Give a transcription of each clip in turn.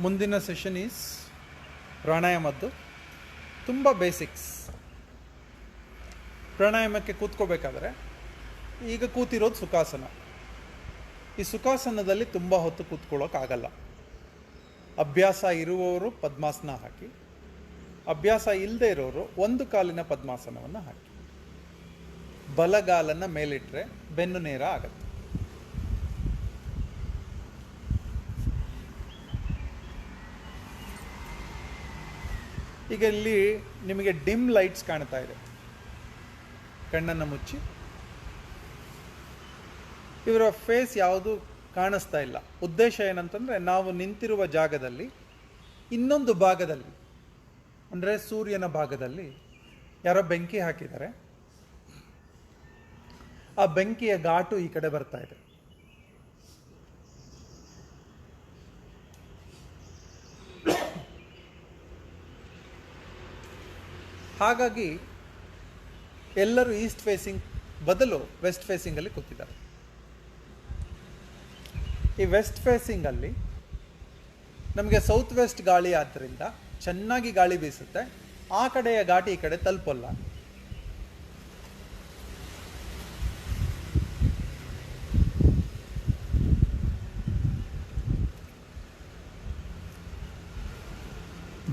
ಮುಂದಿನ session is ಪ್ರಾಣಾಯಾಮದ್ದು ತುಂಬ basics. ಪ್ರಾಣಾಯಾಮಕ್ಕೆ ಕೂತ್ಕೋಬೇಕಾದ್ರೆ ಈಗ ಕೂತಿರೋದು ಸುಖಾಸನ. ಈ ಸುಖಾಸನದಲ್ಲಿ ತುಂಬ ಹೊತ್ತು ಕೂತ್ಕೊಳ್ಳೋಕ್ಕಾಗಲ್ಲ. ಅಭ್ಯಾಸ ಇರುವವರು ಪದ್ಮಾಸನ ಹಾಕಿ, ಅಭ್ಯಾಸ ಇಲ್ಲದೆ ಇರೋರು ಒಂದು ಕಾಲಿನ ಪದ್ಮಾಸನವನ್ನು ಹಾಕಿ. ಬಲಗಾಲನ್ನು ಮೇಲಿಟ್ಟರೆ ಬೆನ್ನು ನೇರ ಆಗತ್ತೆ. ಈಗ ಇಲ್ಲಿ ನಿಮಗೆ ಡಿಮ್ ಲೈಟ್ಸ್ ಕಾಣ್ತಾ ಇದೆ. ಕಣ್ಣನ್ನು ಮುಚ್ಚಿ, ಇವರ ಫೇಸ್ ಯಾವುದು ಕಾಣಿಸ್ತಾ ಇಲ್ಲ. ಉದ್ದೇಶ ಏನಂತಂದರೆ, ನಾವು ನಿಂತಿರುವ ಜಾಗದಲ್ಲಿ ಇನ್ನೊಂದು ಭಾಗದಲ್ಲಿ, ಅಂದರೆ ಸೂರ್ಯನ ಭಾಗದಲ್ಲಿ ಯಾರೋ ಬೆಂಕಿ ಹಾಕಿದ್ದಾರೆ. ಆ ಬೆಂಕಿಯ ಘಾಟು ಈ ಕಡೆ ಬರ್ತಾ ಇದೆ. ಹಾಗಾಗಿ ಎಲ್ಲರೂ ಈಸ್ಟ್ ಫೇಸಿಂಗ್ ಬದಲು ವೆಸ್ಟ್ ಫೇಸಿಂಗಲ್ಲಿ ಕೂತಿದ್ದಾರೆ. ಈ ವೆಸ್ಟ್ ಫೇಸಿಂಗಲ್ಲಿ ನಮಗೆ ಸೌತ್ ವೆಸ್ಟ್ ಗಾಳಿ ಆದ್ದರಿಂದ ಚೆನ್ನಾಗಿ ಗಾಳಿ ಬೀಸುತ್ತೆ. ಆ ಕಡೆಯ ಘಾಟಿ ಈ ಕಡೆ ತಲುಪಲ್ಲ.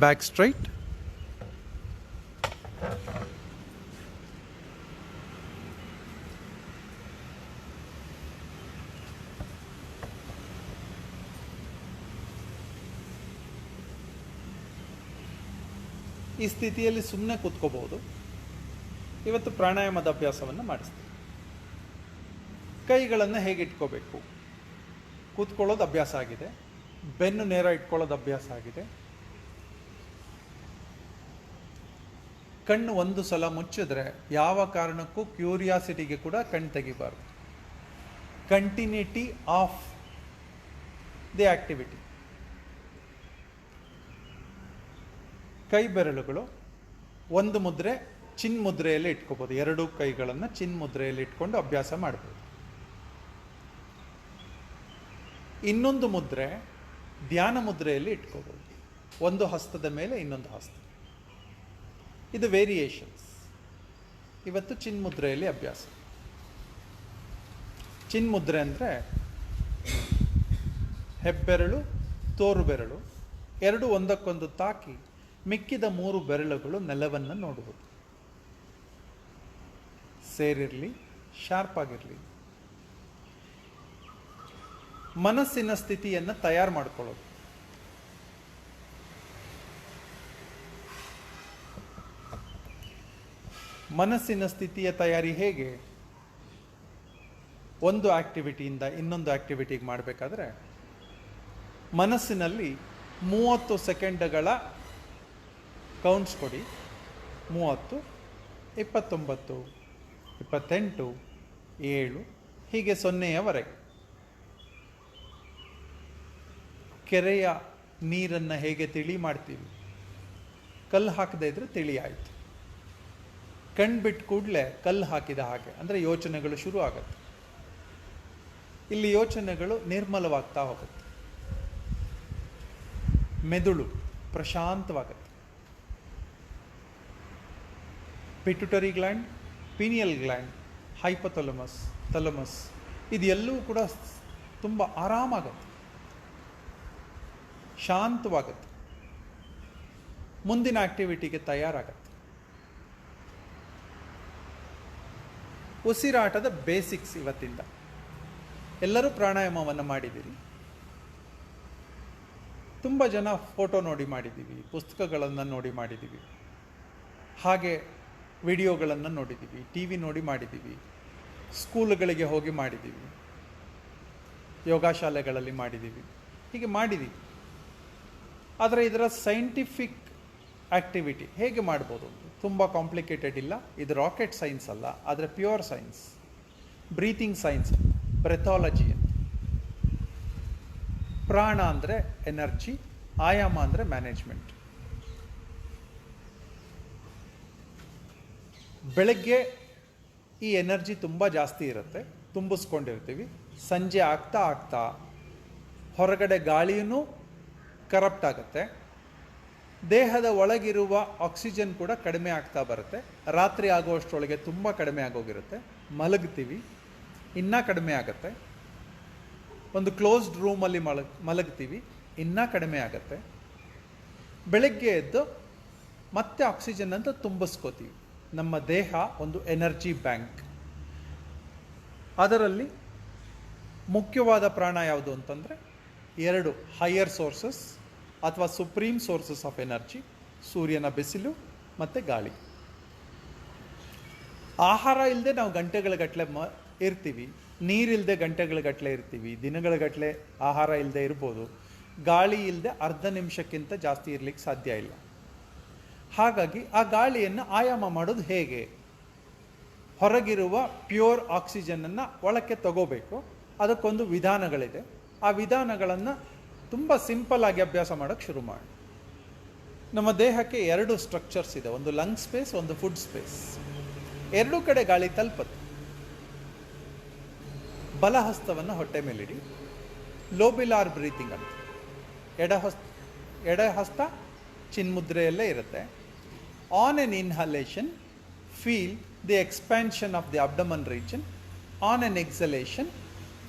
ಬ್ಯಾಕ್ ಸ್ಟ್ರೈಟ್, ಈ ಸ್ಥಿತಿಯಲ್ಲಿ ಸುಮ್ಮನೆ ಕೂತ್ಕೋಬಹುದು. ಇವತ್ತು ಪ್ರಾಣಾಯಾಮದ ಅಭ್ಯಾಸವನ್ನು ಮಾಡಿಸ್ತೀವಿ. ಕೈಗಳನ್ನು ಹೇಗೆ ಇಟ್ಕೋಬೇಕು, ಕೂತ್ಕೊಳ್ಳೋದು ಅಭ್ಯಾಸ ಆಗಿದೆ. ಬೆನ್ನು ನೇರ ಇಟ್ಕೊಳ್ಳೋದು ಅಭ್ಯಾಸ ಆಗಿದೆ. ಕಣ್ಣು ಒಂದು ಸಲ ಮುಚ್ಚಿದ್ರೆ ಯಾವ ಕಾರಣಕ್ಕೂ ಕ್ಯೂರಿಯಾಸಿಟಿಗೆ ಕೂಡ ಕಣ್ಣು ತೆಗಿಬಾರ್ದು. Continuity of the activity. ಕೈ ಬೆರಳುಗಳು ಒಂದು ಮುದ್ರೆ ಚಿನ್ ಮುದ್ರೆಯಲ್ಲಿ ಇಟ್ಕೋಬೋದು. ಎರಡೂ ಕೈಗಳನ್ನು ಚಿನ್ ಮುದ್ರೆಯಲ್ಲಿ ಇಟ್ಕೊಂಡು ಅಭ್ಯಾಸ ಮಾಡ್ಬೋದು. ಇನ್ನೊಂದು ಮುದ್ರೆ ಧ್ಯಾನ ಮುದ್ರೆಯಲ್ಲಿ ಇಟ್ಕೋಬೋದು. ಒಂದು ಹಸ್ತದ ಮೇಲೆ ಇನ್ನೊಂದು ಹಸ್ತ. ಇದು ವೇರಿಯೇಷನ್ಸ್. ಇವತ್ತು ಚಿನ್ ಮುದ್ರೆಯಲ್ಲಿ ಅಭ್ಯಾಸ. ಚಿನ್ ಮುದ್ರೆ ಅಂದರೆ ಹೆಬ್ಬೆರಳು, ತೋರು ಬೆರಳು ಎರಡು ಒಂದಕ್ಕೊಂದು ತಾಕಿ ಮಿಕ್ಕಿದ 3 ಬೆರಳುಗಳು ನೆಲವನ್ನು ನೋಡುವುದು. ಸೇರಿರಲಿ, ಶಾರ್ಪ್ ಆಗಿರಲಿ. ಮನಸ್ಸಿನ ಸ್ಥಿತಿಯನ್ನು ತಯಾರು ಮಾಡಿಕೊಳ್ಳೋದು. ಮನಸ್ಸಿನ ಸ್ಥಿತಿಯ ತಯಾರಿ ಹೇಗೆ? ಒಂದು ಆಕ್ಟಿವಿಟಿಯಿಂದ ಇನ್ನೊಂದು ಆಕ್ಟಿವಿಟಿಗೆ ಮಾಡಬೇಕಾದ್ರೆ ಮನಸ್ಸಿನಲ್ಲಿ 30 ಸೆಕೆಂಡ್ಗಳ ಕೌಂಟ್ಸ್ ಕೊಡಿ. 30, 29, 28, 7 ಹೀಗೆ 0ಯವರೆಗೆ. ಕೆರೆಯ ನೀರನ್ನು ಹೇಗೆ ತಿಳಿ ಮಾಡ್ತೀವಿ? ಕಲ್ಲು ಹಾಕದೇ ಇದ್ರೆ ತಿಳಿ ಆಯಿತು. ಕಣ್ಣು ಬಿಟ್ಟು ಕೂಡಲೇ ಕಲ್ಲು ಹಾಕಿದ ಹಾಗೆ, ಅಂದರೆ ಯೋಚನೆಗಳು ಶುರು ಆಗುತ್ತೆ. ಇಲ್ಲಿ ಯೋಚನೆಗಳು ನಿರ್ಮಲವಾಗ್ತಾ ಹೋಗುತ್ತೆ. ಮೆದುಳು ಪ್ರಶಾಂತವಾಗುತ್ತೆ. Pituitary gland, pineal gland, hypothalamus, thalamus ಇದೆಲ್ಲವೂ ಕೂಡ ತುಂಬ ಆರಾಮಾಗುತ್ತೆ, ಶಾಂತವಾಗುತ್ತೆ. ಮುಂದಿನ ಆಕ್ಟಿವಿಟಿಗೆ ತಯಾರಾಗುತ್ತೆ. ಉಸಿರಾಟದ ಬೇಸಿಕ್ಸ್ ಇವತ್ತಿಂದ. ಎಲ್ಲರೂ ಪ್ರಾಣಾಯಾಮವನ್ನು ಮಾಡಿದ್ದೀರಿ. ತುಂಬ ಜನ ಫೋಟೋ ನೋಡಿ ಮಾಡಿದ್ದೀವಿ, ಪುಸ್ತಕಗಳನ್ನು ನೋಡಿ ಮಾಡಿದ್ದೀವಿ, ಹಾಗೆ ವಿಡಿಯೋಗಳನ್ನು ನೋಡಿದ್ದೀವಿ, ಟಿ ವಿ ನೋಡಿ ಮಾಡಿದ್ದೀವಿ, ಸ್ಕೂಲುಗಳಿಗೆ ಹೋಗಿ ಮಾಡಿದ್ದೀವಿ, ಯೋಗಾಶಾಲೆಗಳಲ್ಲಿ ಮಾಡಿದ್ದೀವಿ, ಹೀಗೆ ಮಾಡಿದ್ದೀವಿ. ಆದರೆ ಇದರ ಸೈಂಟಿಫಿಕ್ ಆಕ್ಟಿವಿಟಿ ಹೇಗೆ ಮಾಡ್ಬೋದು? ತುಂಬ ಕಾಂಪ್ಲಿಕೇಟೆಡ್ ಇಲ್ಲ. ಇದು ರಾಕೆಟ್ ಸೈನ್ಸ್ ಅಲ್ಲ, ಆದರೆ ಪ್ಯೂರ್ ಸೈನ್ಸ್, ಬ್ರೀತಿಂಗ್ ಸೈನ್ಸ್, ಬ್ರೆಥಾಲಜಿ. ಪ್ರಾಣ ಅಂದರೆ ಎನರ್ಜಿ, ಆಯಾಮ ಅಂದರೆ ಮ್ಯಾನೇಜ್ಮೆಂಟ್. ಬೆಳಗ್ಗೆ ಈ ಎನರ್ಜಿ ತುಂಬ ಜಾಸ್ತಿ ಇರುತ್ತೆ, ತುಂಬಿಸ್ಕೊಂಡಿರ್ತೀವಿ. ಸಂಜೆ ಆಗ್ತಾ ಆಗ್ತಾ ಹೊರಗಡೆ ಗಾಳಿಯೂ ಕರಪ್ಟ್ ಆಗುತ್ತೆ. ದೇಹದ ಒಳಗಿರುವ ಆಕ್ಸಿಜನ್ ಕೂಡ ಕಡಿಮೆ ಆಗ್ತಾ ಬರುತ್ತೆ. ರಾತ್ರಿ ಆಗುವಷ್ಟರೊಳಗೆ ತುಂಬ ಕಡಿಮೆ ಆಗೋಗಿರುತ್ತೆ. ಮಲಗ್ತೀವಿ, ಇನ್ನೂ ಕಡಿಮೆ ಆಗುತ್ತೆ. ಒಂದು ಕ್ಲೋಸ್ಡ್ ರೂಮಲ್ಲಿ ಮಲಗ್ತೀವಿ, ಇನ್ನೂ ಕಡಿಮೆ ಆಗುತ್ತೆ. ಬೆಳಗ್ಗೆ ಎದ್ದು ಮತ್ತೆ ಆಕ್ಸಿಜನ್ ಅಂತ ತುಂಬಿಸ್ಕೋತೀವಿ. ನಮ್ಮ ದೇಹ ಒಂದು ಎನರ್ಜಿ ಬ್ಯಾಂಕ್. ಅದರಲ್ಲಿ ಮುಖ್ಯವಾದ ಪ್ರಾಣ ಯಾವುದು ಅಂತಂದರೆ 2 ಹೈಯರ್ ಸೋರ್ಸಸ್ ಅಥವಾ ಸುಪ್ರೀಂ ಸೋರ್ಸಸ್ ಆಫ್ ಎನರ್ಜಿ, ಸೂರ್ಯನ ಬಿಸಿಲು ಮತ್ತು ಗಾಳಿ. ಆಹಾರ ಇಲ್ಲದೆ ನಾವು ಗಂಟೆಗಳ ಇರ್ತೀವಿ, ನೀರಿಲ್ಲದೆ ಗಂಟೆಗಳ ಇರ್ತೀವಿ, ದಿನಗಳ ಆಹಾರ ಇಲ್ಲದೆ ಇರ್ಬೋದು. ಗಾಳಿ ಇಲ್ಲದೆ ಅರ್ಧ ನಿಮಿಷಕ್ಕಿಂತ ಜಾಸ್ತಿ ಇರಲಿಕ್ಕೆ ಸಾಧ್ಯ ಇಲ್ಲ. ಹಾಗಾಗಿ ಆ ಗಾಳಿಯನ್ನು ಆಯಾಮ ಮಾಡೋದು ಹೇಗೆ? ಹೊರಗಿರುವ ಪ್ಯೂರ್ ಆಕ್ಸಿಜನನ್ನು ಒಳಕ್ಕೆ ತಗೋಬೇಕು. ಅದಕ್ಕೊಂದು ವಿಧಾನಗಳಿದೆ. ಆ ವಿಧಾನಗಳನ್ನು ತುಂಬ ಸಿಂಪಲ್ ಆಗಿ ಅಭ್ಯಾಸ ಮಾಡೋಕ್ಕೆ ಶುರು ಮಾಡಿ. ನಮ್ಮ ದೇಹಕ್ಕೆ 2 ಸ್ಟ್ರಕ್ಚರ್ಸ್ ಇದೆ, ಒಂದು ಲಂಗ್ ಸ್ಪೇಸ್, ಒಂದು ಫುಡ್ ಸ್ಪೇಸ್. 2 ಕಡೆ ಗಾಳಿ ತಲುಪುತ್ತೆ. ಬಲಹಸ್ತವನ್ನು ಹೊಟ್ಟೆ ಮೇಲಿಡಿ, ಲೋಬಿಲಾರ್ ಬ್ರೀತಿಂಗ್ ಅಂತ. ಎಡಹಸ್ತ ಚಿನ್ಮುದ್ರೆಯಲ್ಲೇ ಇರುತ್ತೆ. On an inhalation feel the expansion of the abdomen region. On an exhalation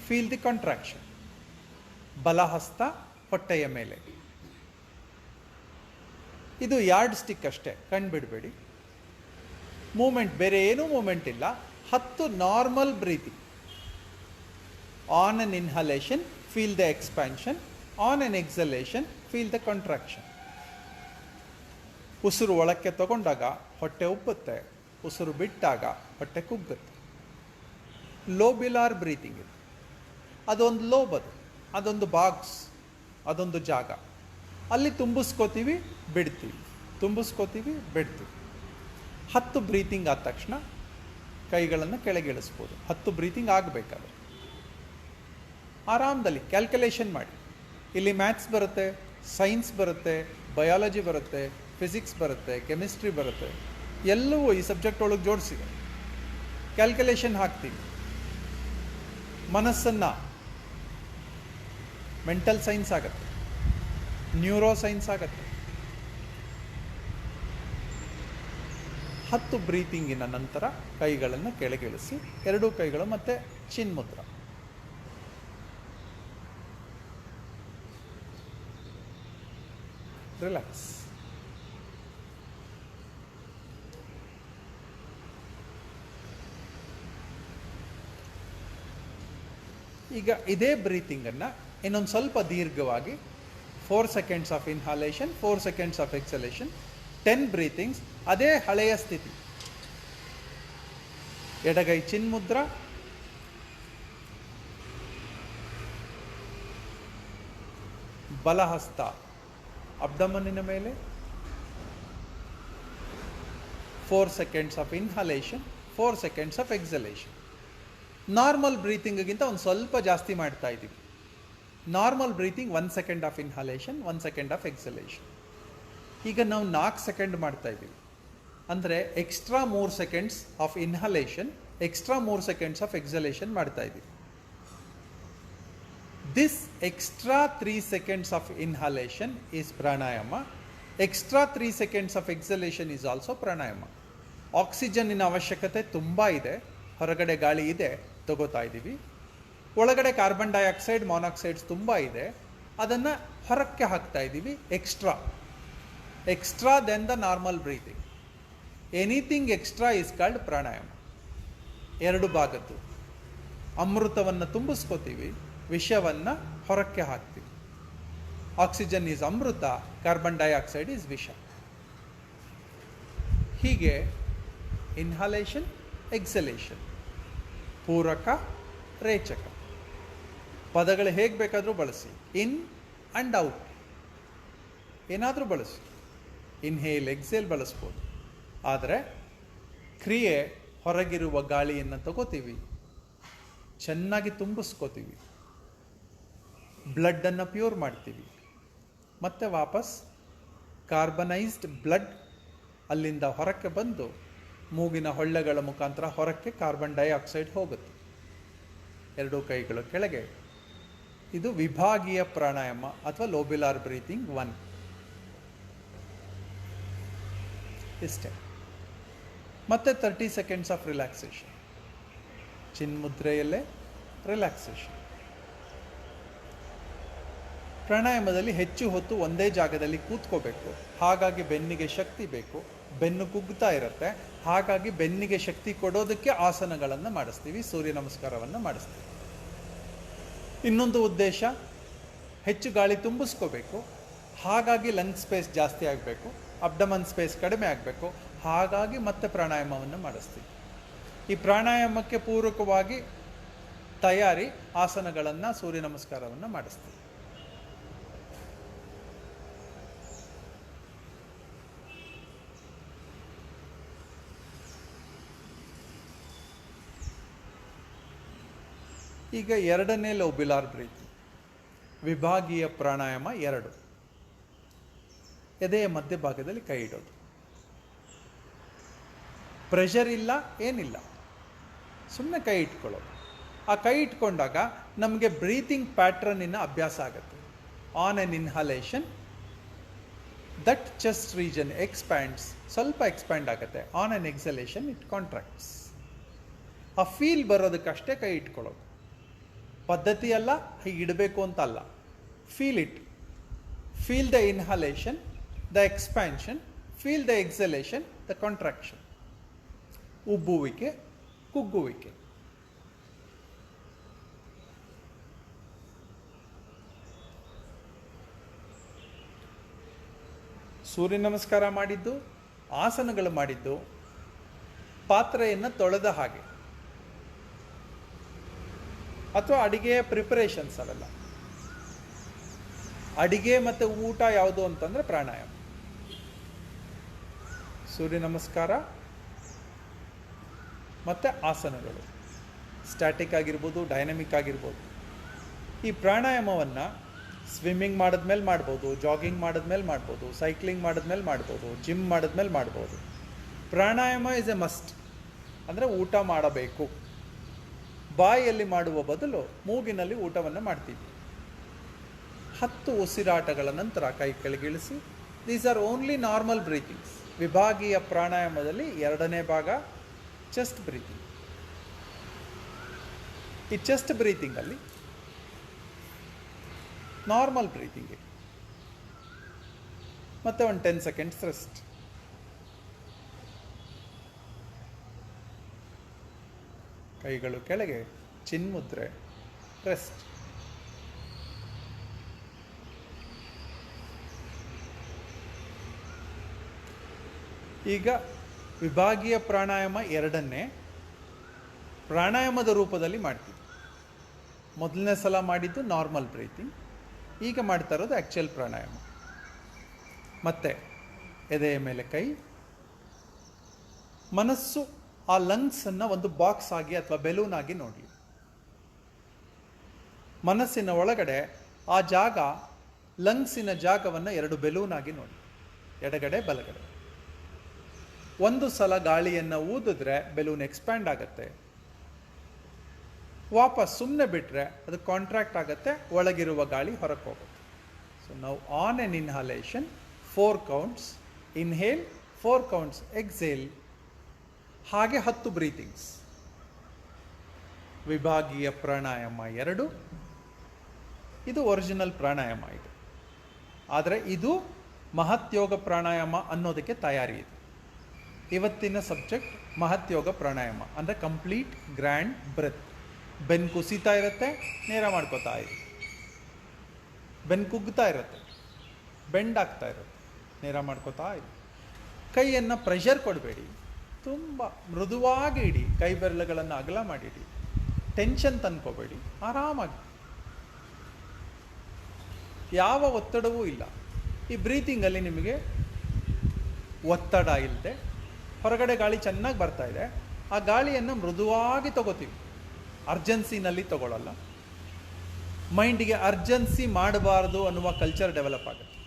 feel the contraction. ಬಲಹಸ್ತ ಹೊಟ್ಟೆಯ ಮೇಲೆ. ಇದು ಯಾರ್ಡ್ ಸ್ಟಿಕ್ ಅಷ್ಟೇ, ಕಣ್ಬಿಡಬೇಡಿ. ಮೂಮೆಂಟ್ ಬೇರೆ ಏನೂ ಮೂಮೆಂಟ್ ಇಲ್ಲ. 10 normal breathing. On an inhalation feel the expansion. On an exhalation feel the contraction. ಉಸಿರು ಒಳಕ್ಕೆ ತಗೊಂಡಾಗ ಹೊಟ್ಟೆ ಉಬ್ಬುತ್ತೆ, ಉಸಿರು ಬಿಟ್ಟಾಗ ಹೊಟ್ಟೆ ಕುಗ್ಗುತ್ತೆ. ಲೋಬಿಲಾರ್ ಬ್ರೀತಿಂಗ್ ಇದು. ಅದೊಂದು ಲೋಬ್, ಅದೊಂದು ಬಾಕ್ಸ್, ಅದೊಂದು ಜಾಗ. ಅಲ್ಲಿ ತುಂಬಿಸ್ಕೋತೀವಿ, ಬಿಡ್ತೀವಿ, ತುಂಬಿಸ್ಕೋತೀವಿ, ಬಿಡ್ತೀವಿ. 10 ಬ್ರೀತಿಂಗ್ ಆದ ತಕ್ಷಣ ಕೈಗಳನ್ನು ಕೆಳಗಿಳಿಸ್ಬೋದು. 10 ಬ್ರೀತಿಂಗ್ ಆಗಬೇಕಾದ್ರೆ ಆರಾಮದಲ್ಲಿ ಕ್ಯಾಲ್ಕುಲೇಷನ್ ಮಾಡಿ. ಇಲ್ಲಿ ಮ್ಯಾಥ್ಸ್ ಬರುತ್ತೆ, ಸೈನ್ಸ್ ಬರುತ್ತೆ, ಬಯಾಲಜಿ ಬರುತ್ತೆ, ಫಿಸಿಕ್ಸ್ ಬರುತ್ತೆ, ಕೆಮಿಸ್ಟ್ರಿ ಬರುತ್ತೆ. ಎಲ್ಲವೂ ಈ ಸಬ್ಜೆಕ್ಟ್ ಒಳಗೆ ಜೋಡಿಸಿದೆ. ಕ್ಯಾಲ್ಕುಲೇಷನ್ ಹಾಕ್ತೀವಿ. ಮನಸ್ಸನ್ನು ಮೆಂಟಲ್ ಸೈನ್ಸ್ ಆಗುತ್ತೆ, ನ್ಯೂರೋ ಸೈನ್ಸ್ ಆಗುತ್ತೆ. 10 ಬ್ರೀತಿಂಗಿನ ನಂತರ ಕೈಗಳನ್ನು ಕೆಳಗಿಳಿಸಿ, 2 ಕೈಗಳು ಮತ್ತೆ ಚಿನ್ಮುದ್ರ. ರಿಲ್ಯಾಕ್ಸ್. ಈಗ ಇದೇ ಬ್ರೀತಿಂಗನ್ನು ಇನ್ನೊಂದು ಸ್ವಲ್ಪ ದೀರ್ಘವಾಗಿ 4 seconds of inhalation, 4 seconds of exhalation, 10 breathings. ಅದೇ ಹಳೆಯ ಸ್ಥಿತಿ. ಎಡಗೈ ಚಿನ್ಮುದ್ರ, ಬಲಹಸ್ತ ಅಬ್ಡಮನ್ನಿನ ಮೇಲೆ. 4 seconds of inhalation, 4 seconds of exhalation. Normal ಬ್ರೀತಿಂಗಿಗಿಂತ ಒಂದು ಸ್ವಲ್ಪ ಜಾಸ್ತಿ ಮಾಡ್ತಾ ಇದ್ದೀವಿ. Normal breathing 1 second of inhalation, 1 second of exhalation. ಈಗ ನಾವು 4 ಸೆಕೆಂಡ್ ಮಾಡ್ತಾ ಇದ್ದೀವಿ. ಅಂದರೆ extra 3 seconds of inhalation, extra 3 seconds of exhalation ಮಾಡ್ತಾ ಇದ್ದೀವಿ. This extra 3 seconds of inhalation is pranayama. Extra 3 seconds of exhalation is also pranayama. ಆಕ್ಸಿಜನ್ನಿನ ಅವಶ್ಯಕತೆ ತುಂಬ ಇದೆ. ಹೊರಗಡೆ ಗಾಳಿ ಇದೆ, ತಗೋತಾ ಇದ್ದೀವಿ. ಒಳಗಡೆ ಕಾರ್ಬನ್ ಡೈಆಕ್ಸೈಡ್, ಮಾನಾಕ್ಸೈಡ್ಸ್ ತುಂಬ ಇದೆ, ಅದನ್ನು ಹೊರಕ್ಕೆ ಹಾಕ್ತಾ ಇದ್ದೀವಿ. Extra then the normal breathing. Anything extra is called pranayama. 2 ಭಾಗದ್ದು. ಅಮೃತವನ್ನು ತುಂಬಿಸ್ಕೋತೀವಿ, ವಿಷವನ್ನು ಹೊರಕ್ಕೆ ಹಾಕ್ತೀವಿ. Oxygen is amrita, carbon dioxide is visha. ಹೀಗೆ ಇನ್ಹಲೇಷನ್, ಎಕ್ಸಲೇಷನ್, ಪೂರಕ, ರೇಚಕ. ಪದಗಳು ಹೇಗೆ ಬೇಕಾದರೂ ಬಳಸಿ. ಇನ್ ಆ್ಯಂಡ್ ಔಟ್ ಏನಾದರೂ ಬಳಸಿ. ಇನ್ಹೇಲ್, ಎಕ್ಸೇಲ್ ಬಳಸ್ಬೋದು. ಆದರೆ ಕ್ರಿಯೆ ಹೊರಗಿರುವ ಗಾಳಿಯನ್ನು ತಗೋತೀವಿ, ಚೆನ್ನಾಗಿ ತುಂಬಿಸ್ಕೋತೀವಿ, ಬ್ಲಡ್ಡನ್ನು ಪ್ಯೂರ್ ಮಾಡ್ತೀವಿ. ಮತ್ತೆ ವಾಪಸ್ ಕಾರ್ಬನೈಸ್ಡ್ ಬ್ಲಡ್ ಅಲ್ಲಿಂದ ಹೊರಕ್ಕೆ ಬಂದು ಮೂಗಿನ ಹೊಳ್ಳೆಗಳ ಮುಖಾಂತರ ಹೊರಕ್ಕೆ ಕಾರ್ಬನ್ ಡೈಆಕ್ಸೈಡ್ ಹೋಗುತ್ತೆ. 2 ಕೈಗಳು ಕೆಳಗೆ, ಇದು ವಿಭಾಗೀಯ ಪ್ರಾಣಾಯಾಮ ಅಥವಾ ಲೋಬ್ಯುಲಾರ್ ಬ್ರೀತಿಂಗ್ 1. ಇಷ್ಟೇ. ಮತ್ತೆ 30 ಸೆಕೆಂಡ್ಸ್ ಆಫ್ ರಿಲ್ಯಾಕ್ಸೇಷನ್. ಚಿನ್ಮುದ್ರೆಯಲ್ಲೇ ರಿಲ್ಯಾಕ್ಸೇಷನ್. ಪ್ರಾಣಾಯಾಮದಲ್ಲಿ ಹೆಚ್ಚು ಹೊತ್ತು ಒಂದೇ ಜಾಗದಲ್ಲಿ ಕೂತ್ಕೋಬೇಕು. ಹಾಗಾಗಿ ಬೆನ್ನಿಗೆ ಶಕ್ತಿ ಬೇಕು. ಬೆನ್ನು ಕುಗ್ತಾ ಇರುತ್ತೆ. ಹಾಗಾಗಿ ಬೆನ್ನಿಗೆ ಶಕ್ತಿ ಕೊಡೋದಕ್ಕೆ ಆಸನಗಳನ್ನು ಮಾಡಿಸ್ತೀವಿ, ಸೂರ್ಯ ನಮಸ್ಕಾರವನ್ನು ಮಾಡಿಸ್ತೀವಿ. ಇನ್ನೊಂದು ಉದ್ದೇಶ, ಹೆಚ್ಚು ಗಾಳಿ ತುಂಬಿಸ್ಕೋಬೇಕು. ಹಾಗಾಗಿ ಲಂಗ್ ಸ್ಪೇಸ್ ಜಾಸ್ತಿ ಆಗಬೇಕು, ಅಬ್ಡಮನ್ ಸ್ಪೇಸ್ ಕಡಿಮೆ ಆಗಬೇಕು. ಹಾಗಾಗಿ ಮತ್ತೆ ಪ್ರಾಣಾಯಾಮವನ್ನು ಮಾಡಿಸ್ತೀವಿ. ಈ ಪ್ರಾಣಾಯಾಮಕ್ಕೆ ಪೂರಕವಾಗಿ ತಯಾರಿ ಆಸನಗಳನ್ನು, ಸೂರ್ಯ ನಮಸ್ಕಾರವನ್ನು ಮಾಡಿಸ್ತೀವಿ. ಈಗ ಎರಡನೇ ಲೋಬ್ಯುಲಾರ್ ಬ್ರೀತಿಂಗ್, ವಿಭಾಗೀಯ ಪ್ರಾಣಾಯಾಮ 2. ಎದೆಯ ಮಧ್ಯಭಾಗದಲ್ಲಿ ಕೈ ಇಡೋದು. ಪ್ರೆಷರ್ ಇಲ್ಲ, ಏನಿಲ್ಲ, ಸುಮ್ಮನೆ ಕೈ ಇಟ್ಕೊಳ್ಳೋದು. ಆ ಕೈ ಇಟ್ಕೊಂಡಾಗ ನಮಗೆ ಬ್ರೀತಿಂಗ್ ಪ್ಯಾಟ್ರನ್ನಿನ ಅಭ್ಯಾಸ ಆಗುತ್ತೆ. On an inhalation that chest region expands, ಸ್ವಲ್ಪ ಎಕ್ಸ್ಪ್ಯಾಂಡ್ ಆಗುತ್ತೆ. On an exhalation it contracts. ಆ ಫೀಲ್ ಬರೋದಕ್ಕಷ್ಟೇ ಕೈ ಇಟ್ಕೊಳ್ಳೋದು. ಪದ್ಧತಿ ಅಲ್ಲ, ಹೀಗೆ ಇಡಬೇಕು ಅಂತ ಅಲ್ಲ. Feel it. Feel the inhalation, the expansion. Feel the exhalation, the contraction. ಉಬ್ಬುವಿಕೆ, ಕುಗ್ಗುವಿಕೆ. ಸೂರ್ಯ ನಮಸ್ಕಾರ ಮಾಡಿದ್ದು, ಆಸನಗಳು ಮಾಡಿದ್ದು ಪಾತ್ರೆಯನ್ನು ತೊಳೆದ ಹಾಗೆ, ಅಥವಾ ಅಡಿಗೆಯ ಪ್ರಿಪರೇಷನ್ಸ್ ಅವೆಲ್ಲ. ಅಡಿಗೆ ಮತ್ತು ಊಟ ಯಾವುದು ಅಂತಂದರೆ ಪ್ರಾಣಾಯಾಮ. ಸೂರ್ಯ ನಮಸ್ಕಾರ ಮತ್ತು ಆಸನಗಳು ಸ್ಟ್ಯಾಟಿಕ್ ಆಗಿರ್ಬೋದು, ಡೈನಮಿಕ್ ಆಗಿರ್ಬೋದು. ಈ ಪ್ರಾಣಾಯಾಮವನ್ನು ಸ್ವಿಮ್ಮಿಂಗ್ ಮಾಡಿದ್ಮೇಲೆ ಮಾಡ್ಬೋದು, ಜಾಗಿಂಗ್ ಮಾಡಿದ್ಮೇಲೆ ಮಾಡ್ಬೋದು, ಸೈಕ್ಲಿಂಗ್ ಮಾಡಿದ್ಮೇಲೆ ಮಾಡ್ಬೋದು, ಜಿಮ್ ಮಾಡಿದ್ಮೇಲೆ ಮಾಡ್ಬೋದು. ಪ್ರಾಣಾಯಾಮ ಇಸ್ ಎ ಮಸ್ಟ್. ಅಂದರೆ ಊಟ ಮಾಡಬೇಕು. ಬಾಯಿಯಲ್ಲಿ ಮಾಡುವ ಬದಲು ಮೂಗಿನಲ್ಲಿ ಊಟವನ್ನು ಮಾಡ್ತೀವಿ. 10 ಉಸಿರಾಟಗಳ ನಂತರ ಕೈ ಕೆಳಗಿಳಿಸಿ. These are only normal breathings. ವಿಭಾಗೀಯ ಪ್ರಾಣಾಯಾಮದಲ್ಲಿ 2ನೇ ಭಾಗ ಚೆಸ್ಟ್ ಬ್ರೀತಿಂಗ್. ಈ ಚೆಸ್ಟ್ ಬ್ರೀತಿಂಗಲ್ಲಿ ನಾರ್ಮಲ್ ಬ್ರೀತಿಂಗ್ ಮತ್ತೆ ಒಂದು 10 ಸೆಕೆಂಡ್ಸ್ ರೆಸ್ಟ್. ಕೈಗಳು ಕೆಳಗೆ, ಚಿನ್ಮುದ್ರೆ, ರೆಸ್ಟ್. ಈಗ ವಿಭಾಗೀಯ ಪ್ರಾಣಾಯಾಮ 2ನೇ ಪ್ರಾಣಾಯಾಮದ ರೂಪದಲ್ಲಿ ಮಾಡ್ತೀವಿ. ಮೊದಲನೇ ಸಲ ಮಾಡಿದ್ದು ನಾರ್ಮಲ್ ಬ್ರೀತಿಂಗ್. ಈಗ ಮಾಡ್ತಾ ಇರೋದು ಆ್ಯಕ್ಚುಯಲ್ ಪ್ರಾಣಾಯಾಮ. ಮತ್ತೆ ಎದೆಯ ಮೇಲೆ ಕೈ. ಮನಸ್ಸು ಆ ಲಂಗ್ಸನ್ನು ಒಂದು ಬಾಕ್ಸ್ ಆಗಿ ಅಥವಾ ಬೆಲೂನ್ ಆಗಿ ನೋಡಲಿ. ಮನಸ್ಸಿನ ಒಳಗಡೆ ಆ ಜಾಗ, ಲಂಗ್ಸಿನ ಜಾಗವನ್ನು 2 ಬೆಲೂನ್ ಆಗಿ ನೋಡಿ, ಎಡಗಡೆ ಬಲಗಡೆ. ಒಂದು ಸಲ ಗಾಳಿಯನ್ನು ಊದಿದ್ರೆ ಬೆಲೂನ್ ಎಕ್ಸ್ಪ್ಯಾಂಡ್ ಆಗುತ್ತೆ. ವಾಪಸ್ ಸುಮ್ಮನೆ ಬಿಟ್ಟರೆ ಅದು ಕಾಂಟ್ರಾಕ್ಟ್ ಆಗುತ್ತೆ, ಒಳಗಿರುವ ಗಾಳಿ ಹೊರಕ್ಕೆ ಹೋಗುತ್ತೆ. ಸೊ ನಾವು on an inhalation 4 counts, inhale 4 counts, exhale. ಹಾಗೆ 10 ಬ್ರೀತಿಂಗ್ಸ್. ವಿಭಾಗೀಯ ಪ್ರಾಣಾಯಾಮ 2. ಇದು ಒರಿಜಿನಲ್ ಪ್ರಾಣಾಯಾಮ ಇದು. ಆದರೆ ಇದು ಮಹತ್ಯೋಗ ಪ್ರಾಣಾಯಾಮ ಅನ್ನೋದಕ್ಕೆ ತಯಾರಿ ಇದೆ. ಇವತ್ತಿನ ಸಬ್ಜೆಕ್ಟ್ ಮಹತ್ಯೋಗ ಪ್ರಾಣಾಯಾಮ ಅಂದರೆ ಕಂಪ್ಲೀಟ್ ಗ್ರ್ಯಾಂಡ್ ಬ್ರೆತ್. ಬೆನ್ನು ಕುಸಿತಾ ಇರುತ್ತೆ, ನೇರ ಮಾಡ್ಕೋತಾ ಇದೆ. ಬೆನ್ನು ಕುಗ್ತಾ ಇರುತ್ತೆ, ಬೆಂಡ್ ಆಗ್ತಾ ಇರುತ್ತೆ, ನೇರ ಮಾಡ್ಕೋತಾ ಇದೆ. ಕೈಯನ್ನು ಪ್ರೆಷರ್ ಕೊಡಬೇಡಿ, ತುಂಬ ಮೃದುವಾಗಿ ಇಡಿ. ಕೈ ಬೆರಳುಗಳನ್ನು ಅಗಲ ಮಾಡಿಡಿ. ಟೆನ್ಷನ್ ತಂದ್ಕೋಬೇಡಿ, ಆರಾಮಾಗಿ. ಯಾವ ಒತ್ತಡವೂ ಇಲ್ಲ. ಈ ಬ್ರೀತಿಂಗಲ್ಲಿ ನಿಮಗೆ ಒತ್ತಡ ಇಲ್ಲದೆ ಹೊರಗಡೆ ಗಾಳಿ ಚೆನ್ನಾಗಿ ಬರ್ತಾ ಇದೆ. ಆ ಗಾಳಿಯನ್ನು ಮೃದುವಾಗಿ ತಗೋತೀವಿ, ಅರ್ಜೆನ್ಸಿನಲ್ಲಿ ತಗೊಳ್ಳಲ್ಲ. ಮೈಂಡಿಗೆ ಅರ್ಜೆನ್ಸಿ ಮಾಡಬಾರ್ದು ಅನ್ನುವ ಕಲ್ಚರ್ ಡೆವಲಪ್ ಆಗುತ್ತೆ.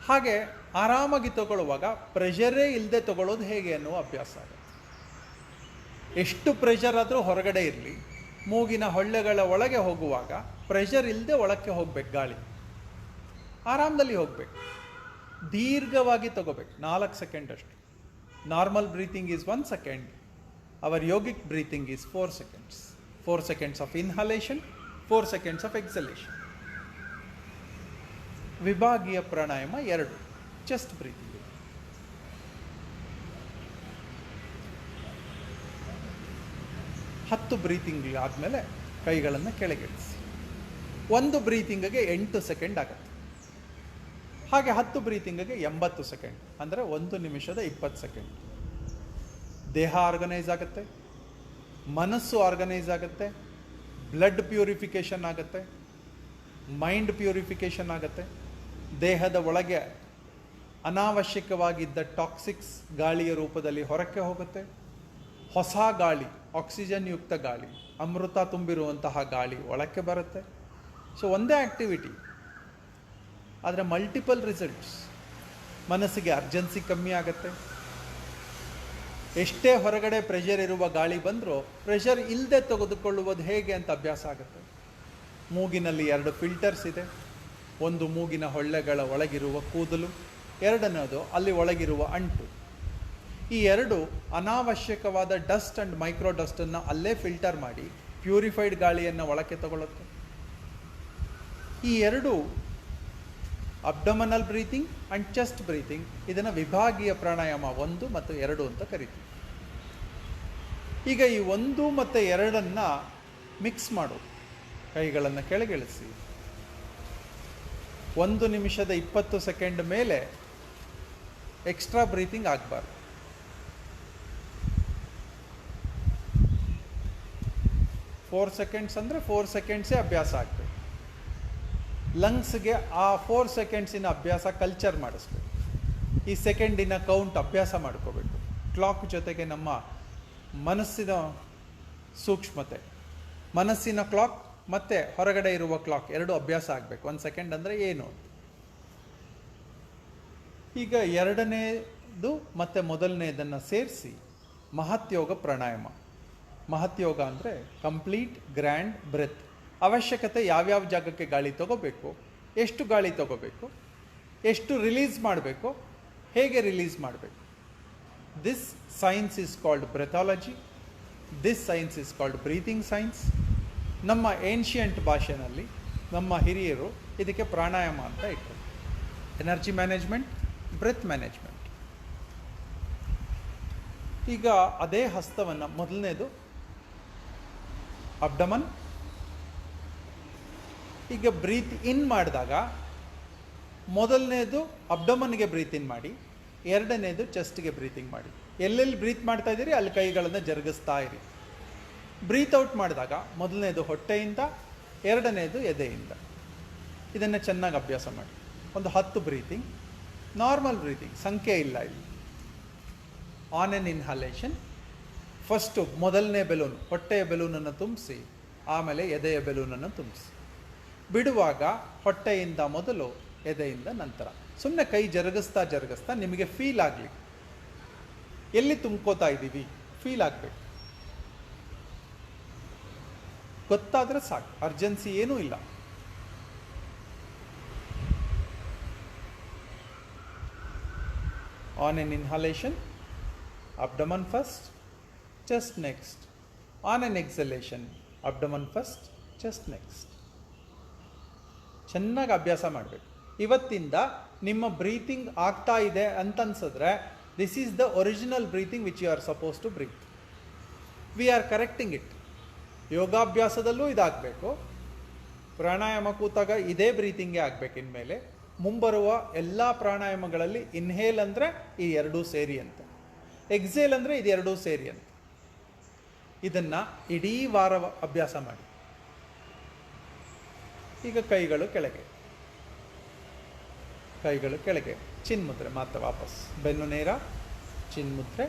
ಹಾಗೆ ಆರಾಮಾಗಿ ತಗೊಳ್ಳುವಾಗ ಪ್ರೆಷರೇ ಇಲ್ಲದೆ ತಗೊಳ್ಳೋದು ಹೇಗೆ ಅನ್ನುವ ಅಭ್ಯಾಸ ಆಗುತ್ತೆ. ಎಷ್ಟು ಪ್ರೆಷರ್ ಆದರೂ ಹೊರಗಡೆ ಇರಲಿ, ಮೂಗಿನ ಹೊಳ್ಳೆಗಳ ಒಳಗೆ ಹೋಗುವಾಗ ಪ್ರೆಷರ್ ಇಲ್ಲದೆ ಒಳಕ್ಕೆ ಹೋಗ್ಬೇಕು, ಗಾಳಿ ಆರಾಮದಲ್ಲಿ ಹೋಗ್ಬೇಕು, ದೀರ್ಘವಾಗಿ ತಗೋಬೇಕು, 4 ಸೆಕೆಂಡ್ ಅಷ್ಟು. Normal breathing is 1 second, our yogic breathing is 4 seconds. 4 seconds of inhalation, 4 seconds of exhalation. ವಿಭಾಗೀಯ ಪ್ರಾಣಾಯಾಮ 2, ಚೆಸ್ಟ್ ಬ್ರೀತಿಂಗ್. 10 ಬ್ರೀತಿಂಗ್ ಆದಮೇಲೆ ಕೈಗಳನ್ನು ಕೆಳಗಿಳಿಸಿ. 1 ಬ್ರೀತಿಂಗ್ಗೆ 8 ಸೆಕೆಂಡ್ ಆಗುತ್ತೆ. ಹಾಗೆ 10 ಬ್ರೀತಿಂಗ್ಗೆ 80 ಸೆಕೆಂಡ್, ಅಂದರೆ 1 ನಿಮಿಷದ 20 ಸೆಕೆಂಡ್. ದೇಹ ಆರ್ಗನೈಸ್ ಆಗುತ್ತೆ, ಮನಸ್ಸು ಆರ್ಗನೈಸ್ ಆಗುತ್ತೆ, ಬ್ಲಡ್ ಪ್ಯೂರಿಫಿಕೇಷನ್ ಆಗುತ್ತೆ, ಮೈಂಡ್ ಪ್ಯೂರಿಫಿಕೇಷನ್ ಆಗುತ್ತೆ, ದೇಹದ ಒಳಗೆ ಅನಾವಶ್ಯಕವಾಗಿದ್ದ ಟಾಕ್ಸಿಕ್ಸ್ ಗಾಳಿಯ ರೂಪದಲ್ಲಿ ಹೊರಕ್ಕೆ ಹೋಗುತ್ತೆ, ಹೊಸ ಗಾಳಿ, ಆಕ್ಸಿಜನ್ ಯುಕ್ತ ಗಾಳಿ, ಅಮೃತ ತುಂಬಿರುವಂತಹ ಗಾಳಿ ಒಳಕ್ಕೆ ಬರುತ್ತೆ. ಸೊ ಒಂದೇ ಆ್ಯಕ್ಟಿವಿಟಿ, ಆದರೆ ಮಲ್ಟಿಪಲ್ ರಿಸಲ್ಟ್ಸ್. ಮನಸ್ಸಿಗೆ ಅರ್ಜೆನ್ಸಿ ಕಮ್ಮಿ ಆಗುತ್ತೆ. ಎಷ್ಟೇ ಹೊರಗಡೆ ಪ್ರೆಷರ್ ಇರುವ ಗಾಳಿ ಬಂದರೂ ಪ್ರೆಷರ್ ಇಲ್ಲದೆ ತೆಗೆದುಕೊಳ್ಳುವುದು ಹೇಗೆ ಅಂತ ಅಭ್ಯಾಸ ಆಗುತ್ತೆ. ಮೂಗಿನಲ್ಲಿ 2 ಫಿಲ್ಟರ್ಸ್ ಇದೆ. ಒಂದು ಮೂಗಿನ ಹೊಳ್ಳೆಗಳ ಒಳಗಿರುವ ಕೂದಲು, ಎರಡನೇದು ಅಲ್ಲಿ ಒಳಗಿರುವ ಅಂಟು. ಈ 2 ಅನಾವಶ್ಯಕವಾದ ಡಸ್ಟ್ ಆ್ಯಂಡ್ ಮೈಕ್ರೋ ಡಸ್ಟನ್ನು ಅಲ್ಲೇ ಫಿಲ್ಟರ್ ಮಾಡಿ ಪ್ಯೂರಿಫೈಡ್ ಗಾಳಿಯನ್ನು ಒಳಕ್ಕೆ ತಗೊಳ್ಳುತ್ತೆ. ಈ 2 ಅಬ್ಡಮನಲ್ ಬ್ರೀತಿಂಗ್ ಆ್ಯಂಡ್ ಚೆಸ್ಟ್ ಬ್ರೀತಿಂಗ್, ಇದನ್ನು ವಿಭಾಗೀಯ ಪ್ರಾಣಾಯಾಮ 1 ಮತ್ತು 2 ಅಂತ ಕರಿತೀವಿ. ಈಗ ಈ 1 ಮತ್ತು 2 ಮಿಕ್ಸ್ ಮಾಡು. ಕೈಗಳನ್ನು ಕೆಳಗಿಳಿಸಿ. 1 ನಿಮಿಷದ 20 ಸೆಕೆಂಡ್ ಮೇಲೆ ಎಕ್ಸ್ಟ್ರಾ ಬ್ರೀತಿಂಗ್ ಆಗಬಾರ್ದು. 4 ಸೆಕೆಂಡ್ಸ್ ಅಂದರೆ 4 ಸೆಕೆಂಡ್ಸೇ ಅಭ್ಯಾಸ ಆಗಬೇಕು. ಲಂಗ್ಸ್ಗೆ ಆ 4 ಸೆಕೆಂಡ್ಸಿನ ಅಭ್ಯಾಸ ಕಲ್ಚರ್ ಮಾಡಿಸ್ಬೇಕು. ಈ ಸೆಕೆಂಡಿನ ಕೌಂಟ್ ಅಭ್ಯಾಸ ಮಾಡ್ಕೋಬೇಕು. ಕ್ಲಾಕ್ ಜೊತೆಗೆ ನಮ್ಮ ಮನಸ್ಸಿನ ಸೂಕ್ಷ್ಮತೆ, ಮನಸ್ಸಿನ ಕ್ಲಾಕ್ ಮತ್ತು ಹೊರಗಡೆ ಇರುವ ಕ್ಲಾಕ್ 2 ಅಭ್ಯಾಸ ಆಗಬೇಕು. 1 ಸೆಕೆಂಡ್ ಅಂದರೆ ಏನು. ಈಗ 2ನೇದು ಮತ್ತು ಮೊದಲನೇದನ್ನು ಸೇರಿಸಿ ಮಹತ್ಯೋಗ ಪ್ರಾಣಾಯಾಮ. ಮಹತ್ಯೋಗ ಅಂದರೆ ಕಂಪ್ಲೀಟ್ ಗ್ರ್ಯಾಂಡ್ ಬ್ರೆತ್. ಅವಶ್ಯಕತೆ ಯಾವ್ಯಾವ ಜಾಗಕ್ಕೆ ಗಾಳಿ ತಗೋಬೇಕು, ಎಷ್ಟು ಗಾಳಿ ತಗೋಬೇಕು, ಎಷ್ಟು ರಿಲೀಸ್ ಮಾಡಬೇಕು, ಹೇಗೆ ರಿಲೀಸ್ ಮಾಡಬೇಕು. This science is called breathology. This science is called breathing science. ನಮ್ಮ ಏನ್ಷಿಯಂಟ್ ಭಾಷೆಯಲ್ಲಿ ನಮ್ಮ ಹಿರಿಯರು ಇದಕ್ಕೆ ಪ್ರಾಣಾಯಾಮ ಅಂತ ಇಟ್ಟರು. Energy management, breath management. ಈಗ ಅದೇ ಹಸ್ತವನ್ನು ಮೊದಲನೇದು ಅಬ್ಡಮನ್. ಈಗ ಬ್ರೀತ್ ಇನ್ ಮಾಡಿದಾಗ ಮೊದಲನೇದು ಅಬ್ಡಮನ್ಗೆ ಬ್ರೀತ್ ಇನ್ ಮಾಡಿ, 2ನೇದು ಚೆಸ್ಟ್ಗೆ ಬ್ರೀತಿಂಗ್ ಮಾಡಿ. ಎಲ್ಲೆಲ್ಲಿ ಬ್ರೀತ್ ಮಾಡ್ತಾ ಇದ್ದೀರಿ ಅಲ್ಲಿ ಕೈಗಳನ್ನು ಜರುಗಿಸ್ತಾ ಇರಿ. ಬ್ರೀತ್ ಔಟ್ ಮಾಡಿದಾಗ ಮೊದಲನೇದು ಹೊಟ್ಟೆಯಿಂದ, 2ನೇದು ಎದೆಯಿಂದ. ಇದನ್ನು ಚೆನ್ನಾಗಿ ಅಭ್ಯಾಸ ಮಾಡಿ. ಒಂದು 10 ಬ್ರೀತಿಂಗ್, ನಾರ್ಮಲ್ ಬ್ರೀತಿಂಗ್, ಸಂಖ್ಯೆ ಇಲ್ಲ ಇಲ್ಲಿ. ಆನ್ ಎನ್ ಇನ್ಹಲೇಷನ್ ಫಸ್ಟು ಮೊದಲನೇ ಬೆಲೂನ್, ಹೊಟ್ಟೆಯ ಬೆಲೂನನ್ನು ತುಂಬಿಸಿ, ಆಮೇಲೆ ಎದೆಯ ಬೆಲೂನನ್ನು ತುಂಬಿಸಿ. ಬಿಡುವಾಗ ಹೊಟ್ಟೆಯಿಂದ ಮೊದಲು, ಎದೆಯಿಂದ ನಂತರ. ಸುಮ್ಮನೆ ಕೈ ಜರುಗಿಸ್ತಾ ಜರುಗಿಸ್ತಾ ನಿಮಗೆ ಫೀಲ್ ಆಗಲಿ, ಎಲ್ಲಿ ತುಂಬ್ಕೋತಾ ಇದ್ದೀವಿ ಫೀಲ್ ಆಗಬೇಕು. ಗೊತ್ತಾದರೆ ಸಾಕು, ಅರ್ಜೆನ್ಸಿ ಏನೂ ಇಲ್ಲ. On an inhalation abdomen first, chest next. On an ಎಕ್ಸಲೇಷನ್ abdomen first, chest next. ಚೆನ್ನಾಗಿ ಅಭ್ಯಾಸ ಮಾಡಬೇಕು. ಇವತ್ತಿಂದ ನಿಮ್ಮ ಬ್ರೀತಿಂಗ್ ಆಗ್ತಾ ಇದೆ ಅಂತ ಅನ್ಸಿದ್ರೆ this is the original breathing which you are suppose to breathe. We are correcting it. ಯೋಗಾಭ್ಯಾಸದಲ್ಲೂ ಇದಾಗಬೇಕು, ಪ್ರಾಣಾಯಾಮ ಕೂತಾಗ ಇದೇ ಬ್ರೀತಿಂಗೇ ಆಗಬೇಕು. ಇನ್ಮೇಲೆ ಮುಂಬರುವ ಎಲ್ಲ ಪ್ರಾಣಾಯಾಮಗಳಲ್ಲಿ ಇನ್ಹೇಲ್ ಅಂದರೆ ಈ 2 ಸೇರಿ ಅಂತ, ಎಕ್ಸೇಲ್ ಅಂದರೆ ಇದು 2 ಸೇರಿ ಅಂತ. ಇದನ್ನು ಇಡೀ ವಾರ ಅಭ್ಯಾಸ ಮಾಡಿ. ಈಗ ಕೈಗಳು ಕೆಳಗೆ, ಕೈಗಳು ಕೆಳಗೆ, ಚಿನ್ಮುದ್ರೆ ಮಾತ್ರ ವಾಪಸ್. ಬೆನ್ನು ನೇರ, ಚಿನ್ಮುದ್ರೆ.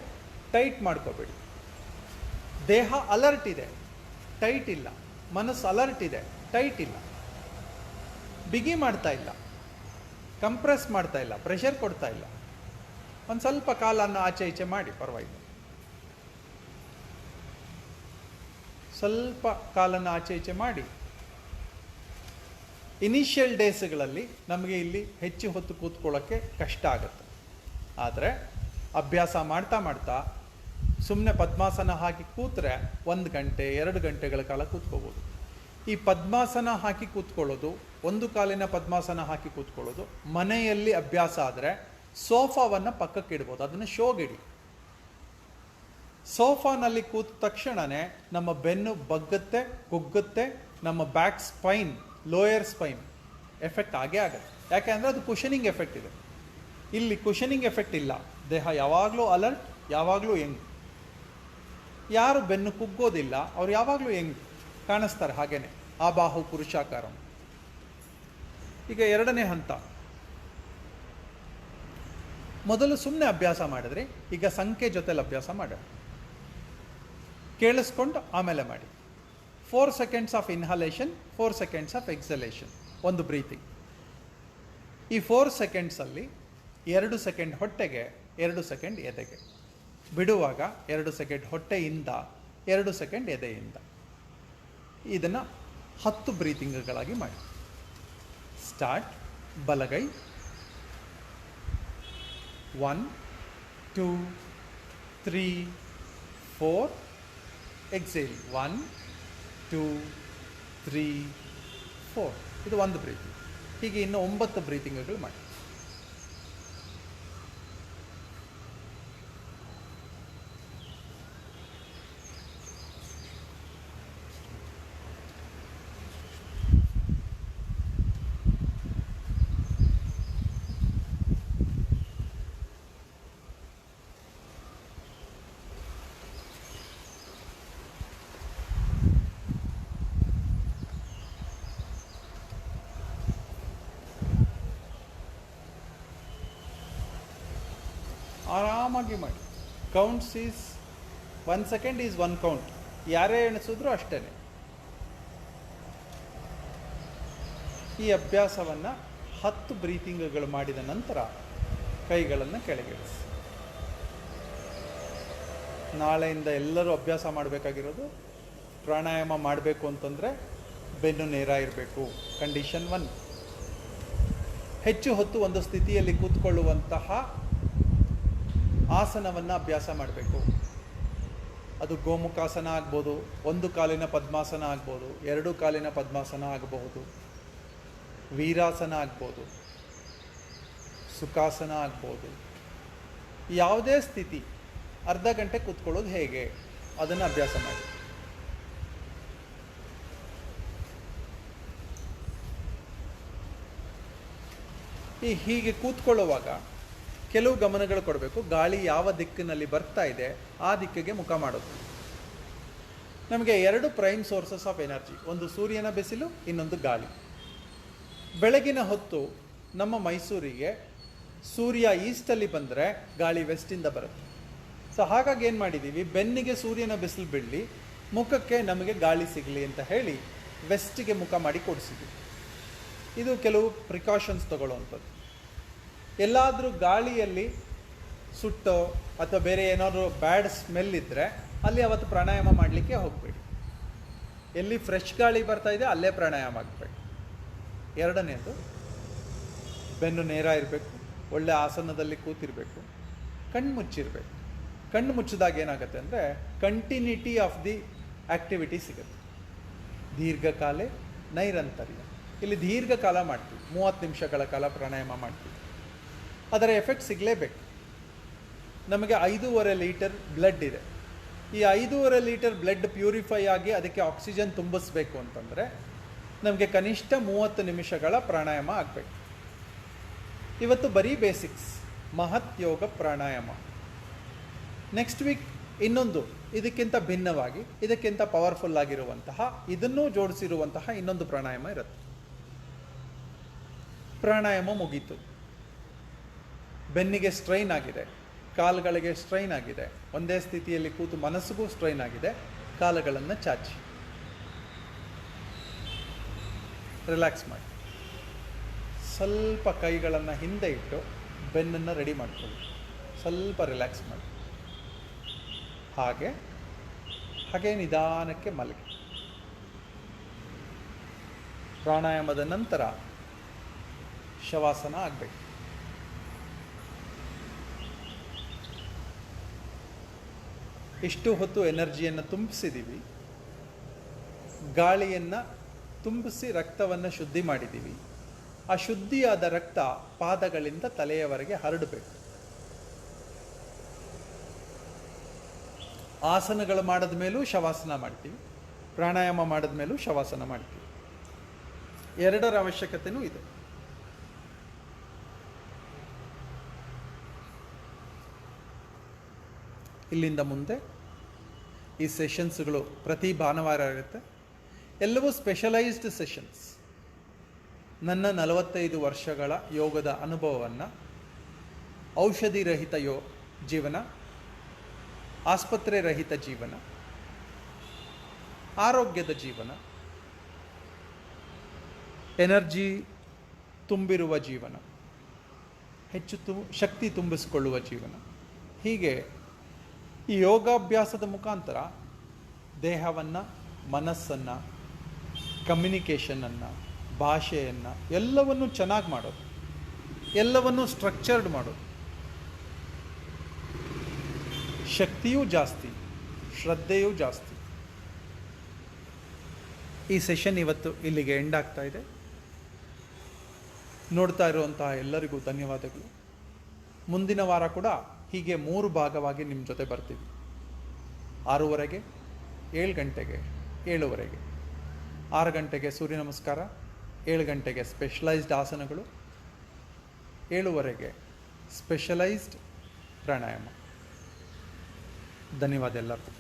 ಟೈಟ್ ಮಾಡ್ಕೋಬೇಡಿ. ದೇಹ ಅಲರ್ಟ್ ಇದೆ, ಟೈಟ್ ಇಲ್ಲ. ಮನಸ್ಸು ಅಲರ್ಟ್ ಇದೆ, ಟೈಟ್ ಇಲ್ಲ. ಬಿಗಿ ಮಾಡ್ತಾ ಇಲ್ಲ, ಕಂಪ್ರೆಸ್ ಮಾಡ್ತಾ ಇಲ್ಲ, ಪ್ರೆಷರ್ ಕೊಡ್ತಾ ಇಲ್ಲ. ಒಂದು ಸ್ವಲ್ಪ ಕಾಲನ್ನು ಆಚೆ ಈಚೆ ಮಾಡಿ, ಪರವಾಗಿಲ್ಲ. ಸ್ವಲ್ಪ ಕಾಲನ್ನು ಆಚೆ ಈಚೆ ಮಾಡಿ. ಇನಿಷಿಯಲ್ ಡೇಸ್ಗಳಲ್ಲಿ ನಮಗೆ ಇಲ್ಲಿ ಹೆಚ್ಚು ಹೊತ್ತು ಕೂತ್ಕೊಳ್ಳೋಕ್ಕೆ ಕಷ್ಟ ಆಗುತ್ತೆ. ಆದರೆ ಅಭ್ಯಾಸ ಮಾಡ್ತಾ ಮಾಡ್ತಾ ಸುಮ್ಮನೆ ಪದ್ಮಾಸನ ಹಾಕಿ ಕೂತ್ರೆ 1 ಗಂಟೆ 2 ಗಂಟೆಗಳ ಕಾಲ ಕೂತ್ಕೋಬೋದು. ಈ ಪದ್ಮಾಸನ ಹಾಕಿ ಕೂತ್ಕೊಳ್ಳೋದು, ಒಂದು ಕಾಲಿನ ಪದ್ಮಾಸನ ಹಾಕಿ ಕೂತ್ಕೊಳ್ಳೋದು ಮನೆಯಲ್ಲಿ ಅಭ್ಯಾಸ ಆದರೆ ಸೋಫಾವನ್ನು ಪಕ್ಕಕ್ಕೆ ಇಡ್ಬೋದು, ಅದನ್ನು ಶೋಗಿಡಿ. ಸೋಫಾನಲ್ಲಿ ಕೂತ ತಕ್ಷಣವೇ ನಮ್ಮ ಬೆನ್ನು ಬಗ್ಗುತ್ತೆ, ಕುಗ್ಗುತ್ತೆ, ನಮ್ಮ back spine, lower spine effect ಆಗೇ ಆಗುತ್ತೆ. ಯಾಕೆ ಅಂದರೆ ಅದು ಕುಷನಿಂಗ್ ಎಫೆಕ್ಟ್ ಇದೆ. ಇಲ್ಲಿ ಕುಷನಿಂಗ್ ಎಫೆಕ್ಟ್ ಇಲ್ಲ. ದೇಹ ಯಾವಾಗಲೂ ಅಲರ್ಟ್, ಯಾವಾಗಲೂ ಯಂಗ್. ಯಾರು ಬೆನ್ನು ಕುಗ್ಗೋದಿಲ್ಲ ಅವ್ರು ಯಾವಾಗಲೂ ಯಂಗ್ ಕಾಣಿಸ್ತಾರೆ. ಹಾಗೇನೆ ಆ ಬಾಹು ಪುರುಷಾಕಾರ. ಈಗ 2ನೇ ಹಂತ. ಮೊದಲು ಸುಮ್ಮನೆ ಅಭ್ಯಾಸ ಮಾಡಿದ್ರಿ, ಈಗ ಸಂಖ್ಯೆ ಜೊತೆಲಿ ಅಭ್ಯಾಸ ಮಾಡಿ ಕೇಳಿಸ್ಕೊಂಡು ಆಮೇಲೆ ಮಾಡಿ. 4 seconds of inhalation, 4 seconds of ಎಕ್ಸಲೇಷನ್, ಒಂದು ಬ್ರೀತಿಂಗ್. ಈ 4 ಸೆಕೆಂಡ್ಸಲ್ಲಿ 2 ಸೆಕೆಂಡ್ ಹೊಟ್ಟೆಗೆ, 2 ಸೆಕೆಂಡ್ ಎದೆಗೆ. ಬಿಡುವಾಗ 2 ಸೆಕೆಂಡ್ ಹೊಟ್ಟೆಯಿಂದ, 2 ಸೆಕೆಂಡ್ ಎದೆಯಿಂದ. ಇದನ್ನು 10 ಬ್ರೀತಿಂಗ್ಗಳಾಗಿ ಮಾಡಿ. ಸ್ಟಾರ್ಟ್. ಬಲಗೈ 1 2 3 4. ಎಕ್ಸೇಲ್ 1 2 3 4. ಇದು ಒಂದು ಬ್ರೀತಿಂಗ್. ಹೀಗೆ ಇನ್ನು 9 ಬ್ರೀತಿಂಗ್ಗಳು ಮಾಡಿ. ಆರಾಮಾಗಿ ಮಾಡಿ. Counts is 1 second is 1 count. ಯಾರೇ ಎಣಿಸಿದ್ರು ಅಷ್ಟೇ. ಈ ಅಭ್ಯಾಸವನ್ನು 10 ಬ್ರೀತಿಂಗ್ಗಳು ಮಾಡಿದ ನಂತರ ಕೈಗಳನ್ನು ಕೆಳಗಿಳಿಸಿ. ನಾಳೆಯಿಂದ ಎಲ್ಲರೂ ಅಭ್ಯಾಸ ಮಾಡಬೇಕಾಗಿರೋದು, ಪ್ರಾಣಾಯಾಮ ಮಾಡಬೇಕು ಅಂತಂದರೆ ಬೆನ್ನು ನೇರ ಇರಬೇಕು. ಕಂಡೀಷನ್ 1. ಹೆಚ್ಚು ಹೊತ್ತು ಒಂದು ಸ್ಥಿತಿಯಲ್ಲಿ ಕೂತ್ಕೊಳ್ಳುವಂತಹ ಆಸನವನ್ನು ಅಭ್ಯಾಸ ಮಾಡಬೇಕು. ಅದು ಗೋಮುಖಾಸನ ಆಗ್ಬೋದು, ಒಂದು ಕಾಲಿನ ಪದ್ಮಾಸನ ಆಗ್ಬೋದು, 2 ಕಾಲಿನ ಪದ್ಮಾಸನ ಆಗಬಹುದು, ವೀರಾಸನ ಆಗ್ಬೋದು, ಸುಖಾಸನ ಆಗ್ಬೋದು. ಯಾವುದೇ ಸ್ಥಿತಿ ಅರ್ಧ ಗಂಟೆ ಕೂತ್ಕೊಳ್ಳೋದು ಹೇಗೆ ಅದನ್ನು ಅಭ್ಯಾಸ ಮಾಡಿ. ಹೀಗೆ ಕೂತ್ಕೊಳ್ಳುವಾಗ ಕೆಲವು ಗಮನಗಳು ಕೊಡಬೇಕು. ಗಾಳಿ ಯಾವ ದಿಕ್ಕಿನಲ್ಲಿ ಬರ್ತಾ ಇದೆ ಆ ದಿಕ್ಕಿಗೆ ಮುಖ ಮಾಡೋದು. ನಮಗೆ 2 ಪ್ರೈಮ್ ಸೋರ್ಸಸ್ ಆಫ್ ಎನರ್ಜಿ, ಒಂದು ಸೂರ್ಯನ ಬಿಸಿಲು, ಇನ್ನೊಂದು ಗಾಳಿ. ಬೆಳಗಿನ ಹೊತ್ತು ನಮ್ಮ ಮೈಸೂರಿಗೆ ಸೂರ್ಯ ಈಸ್ಟಲ್ಲಿ ಬಂದರೆ ಗಾಳಿ ವೆಸ್ಟಿಂದ ಬರುತ್ತೆ. ಸೊ ಹಾಗಾಗಿ ಏನು ಮಾಡಿದ್ದೀವಿ, ಬೆನ್ನಿಗೆ ಸೂರ್ಯನ ಬಿಸಿಲು ಬೀಳಲಿ, ಮುಖಕ್ಕೆ ನಮಗೆ ಗಾಳಿ ಸಿಗಲಿ ಅಂತ ಹೇಳಿ ವೆಸ್ಟಿಗೆ ಮುಖ ಮಾಡಿ ಕೊಡಿಸಿದ್ವಿ. ಇದು ಕೆಲವು ಪ್ರಿಕಾಷನ್ಸ್ ತಗೊಳ್ಳುವಂಥದ್ದು. ಎಲ್ಲಾದರೂ ಗಾಳಿಯಲ್ಲಿ ಸುಟ್ಟೋ ಅಥವಾ ಬೇರೆ ಏನಾದರೂ ಬ್ಯಾಡ್ ಸ್ಮೆಲ್ ಇದ್ದರೆ ಅಲ್ಲಿ ಅವತ್ತು ಪ್ರಾಣಾಯಾಮ ಮಾಡಲಿಕ್ಕೆ ಹೋಗಬೇಡಿ. ಎಲ್ಲಿ ಫ್ರೆಶ್ ಗಾಳಿ ಬರ್ತಾ ಇದೆ ಅಲ್ಲೇ ಪ್ರಾಣಾಯಾಮ ಆಗಬೇಕು. 2ನೇದು, ಬೆನ್ನು ನೇರ ಇರಬೇಕು, ಒಳ್ಳೆ ಆಸನದಲ್ಲಿ ಕೂತಿರಬೇಕು, ಕಣ್ಣು ಮುಚ್ಚಿರಬೇಕು. ಕಣ್ಣು ಮುಚ್ಚಿದಾಗ ಏನಾಗುತ್ತೆ ಅಂದರೆ ಕಂಟಿನ್ಯೂಟಿ ಆಫ್ ದಿ ಆ್ಯಕ್ಟಿವಿಟಿ ಸಿಗುತ್ತೆ. ದೀರ್ಘಕಾಲ ನೈರಂತರ್ಯ. ಇಲ್ಲಿ ದೀರ್ಘಕಾಲ ಮಾಡ್ತೀವಿ, 30 ನಿಮಿಷಗಳ ಕಾಲ ಪ್ರಾಣಾಯಾಮ ಮಾಡ್ತೀವಿ. ಅದರ ಎಫೆಕ್ಟ್ ಸಿಗಲೇಬೇಕು. ನಮಗೆ 5.5 ಲೀಟರ್ ಬ್ಲಡ್ ಇದೆ. ಈ 5.5 ಲೀಟರ್ ಬ್ಲಡ್ ಪ್ಯೂರಿಫೈ ಆಗಿ ಅದಕ್ಕೆ ಆಕ್ಸಿಜನ್ ತುಂಬಿಸ್ಬೇಕು ಅಂತಂದರೆ ನಮಗೆ ಕನಿಷ್ಠ 30 ನಿಮಿಷಗಳ ಪ್ರಾಣಾಯಾಮ ಆಗಬೇಕು. ಇವತ್ತು ಬರೀ ಬೇಸಿಕ್ಸ್, ಮಹತ್ ಯೋಗ ಪ್ರಾಣಾಯಾಮ. ನೆಕ್ಸ್ಟ್ ವೀಕ್ ಇನ್ನೊಂದು ಇದಕ್ಕಿಂತ ಭಿನ್ನವಾಗಿ, ಇದಕ್ಕಿಂತ ಪವರ್ಫುಲ್ ಆಗಿರುವಂತಹ, ಇದನ್ನೂ ಜೋಡಿಸಿರುವಂತಹ ಇನ್ನೊಂದು ಪ್ರಾಣಾಯಾಮ ಇರುತ್ತೆ. ಪ್ರಾಣಾಯಾಮ ಮುಗೀತು. ಬೆನ್ನಿಗೆ ಸ್ಟ್ರೈನ್ ಆಗಿದೆ, ಕಾಲುಗಳಿಗೆ ಸ್ಟ್ರೈನ್ ಆಗಿದೆ, ಒಂದೇ ಸ್ಥಿತಿಯಲ್ಲಿ ಕೂತು ಮನಸ್ಸಿಗೂ ಸ್ಟ್ರೈನ್ ಆಗಿದೆ. ಕಾಲುಗಳನ್ನು ಚಾಚಿ ರಿಲ್ಯಾಕ್ಸ್ ಮಾಡಿ. ಸ್ವಲ್ಪ ಕೈಗಳನ್ನು ಹಿಂದೆ ಇಟ್ಟು ಬೆನ್ನನ್ನು ರೆಡಿ ಮಾಡ್ಕೊಳ್ಳಿ. ಸ್ವಲ್ಪ ರಿಲ್ಯಾಕ್ಸ್ ಮಾಡಿ. ಹಾಗೆ ಹಾಗೆ ನಿಧಾನಕ್ಕೆ ಮಲಗಿ. ಪ್ರಾಣಾಯಾಮದ ನಂತರ ಶವಾಸನ ಆಗಬೇಕು. ಇಷ್ಟು ಹೊತ್ತು ಎನರ್ಜಿಯನ್ನು ತುಂಬಿಸಿದ್ದೀವಿ, ಗಾಳಿಯನ್ನು ತುಂಬಿಸಿ ರಕ್ತವನ್ನು ಶುದ್ಧಿ ಮಾಡಿದ್ದೀವಿ. ಆ ಶುದ್ಧಿಯಾದ ರಕ್ತ ಪಾದಗಳಿಂದ ತಲೆಯವರೆಗೆ ಹರಡಬೇಕು. ಆಸನಗಳು ಮಾಡಿದ ಮೇಲೂ ಶವಾಸನ ಮಾಡ್ತೀವಿ, ಪ್ರಾಣಾಯಾಮ ಮಾಡಿದ ಮೇಲೂ ಶವಾಸನ ಮಾಡ್ತೀವಿ. ಎರಡರ ಅವಶ್ಯಕತೆಯೂ ಇದೆ. ಇಲ್ಲಿಂದ ಮುಂದೆ ಈ ಸೆಷನ್ಸ್ಗಳು ಪ್ರತಿ ಭಾನುವಾರ ಇರುತ್ತೆ. ಎಲ್ಲವೂ ಸ್ಪೆಷಲೈಸ್ಡ್ ಸೆಷನ್ಸ್. ನನ್ನ 45 ವರ್ಷಗಳ ಯೋಗದ ಅನುಭವವನ್ನು, ಔಷಧಿ ರಹಿತ ಜೀವನ, ಆಸ್ಪತ್ರೆ ರಹಿತ ಜೀವನ, ಆರೋಗ್ಯದ ಜೀವನ, ಎನರ್ಜಿ ತುಂಬಿರುವ ಜೀವನ, ಹೆಚ್ಚು ಶಕ್ತಿ ತುಂಬಿಸಿಕೊಳ್ಳುವ ಜೀವನ, ಹೀಗೆ ಈ ಯೋಗಾಭ್ಯಾಸದ ಮುಖಾಂತರ ದೇಹವನ್ನು, ಮನಸ್ಸನ್ನು, ಕಮ್ಯುನಿಕೇಷನನ್ನು, ಭಾಷೆಯನ್ನು ಎಲ್ಲವನ್ನೂ ಚೆನ್ನಾಗಿ ಮಾಡೋದು, ಎಲ್ಲವನ್ನೂ ಸ್ಟ್ರಕ್ಚರ್ಡ್ ಮಾಡೋದು. ಶಕ್ತಿಯೂ ಜಾಸ್ತಿ, ಶ್ರದ್ಧೆಯೂ ಜಾಸ್ತಿ. ಈ ಸೆಷನ್ ಇವತ್ತು ಇಲ್ಲಿಗೆ ಎಂಡ್ ಆಗ್ತಾ ಇದೆ. ನೋಡ್ತಾ ಇರುವಂತಹ ಎಲ್ಲರಿಗೂ ಧನ್ಯವಾದಗಳು. ಮುಂದಿನ ವಾರ ಕೂಡ ಹೀಗೆ 3 ಭಾಗವಾಗಿ ನಿಮ್ಮ ಜೊತೆ ಬರ್ತೀವಿ. 6:30ಗೆ, 7 ಗಂಟೆಗೆ, 7:30ಗೆ. 6 ಗಂಟೆಗೆ ಸೂರ್ಯ ನಮಸ್ಕಾರ, 7 ಗಂಟೆಗೆ ಸ್ಪೆಷಲೈಸ್ಡ್ ಆಸನಗಳು, 7:30ಗೆ ಸ್ಪೆಷಲೈಸ್ಡ್ ಪ್ರಾಣಾಯಾಮ. ಧನ್ಯವಾದ ಎಲ್ಲರಿಗೂ.